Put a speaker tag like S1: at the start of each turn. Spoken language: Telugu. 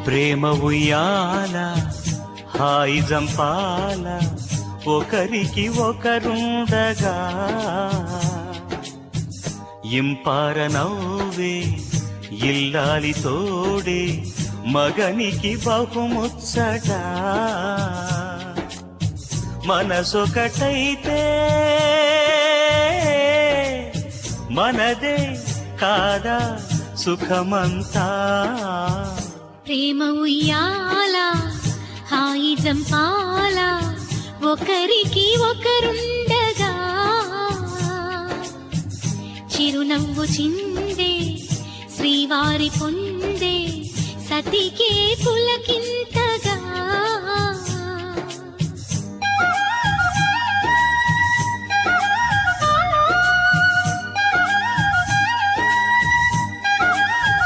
S1: ప్రేమ ఉయ్యాల హాయి జంపాల ఒకరికి ఒకరుండగా ఇంపార నవ్వే ఇల్లాలి తోడే మగనికి బహుముచ్చట మనసొకటైతే మనదే కాదా సుఖమంతా
S2: ప్రేమ ఉయ్యాల హాయి జంపాల ఒకరికి ఒకరుండగా చిరునవ్వు చిందే శ్రీవారి పొందే సతికే పులకింతగా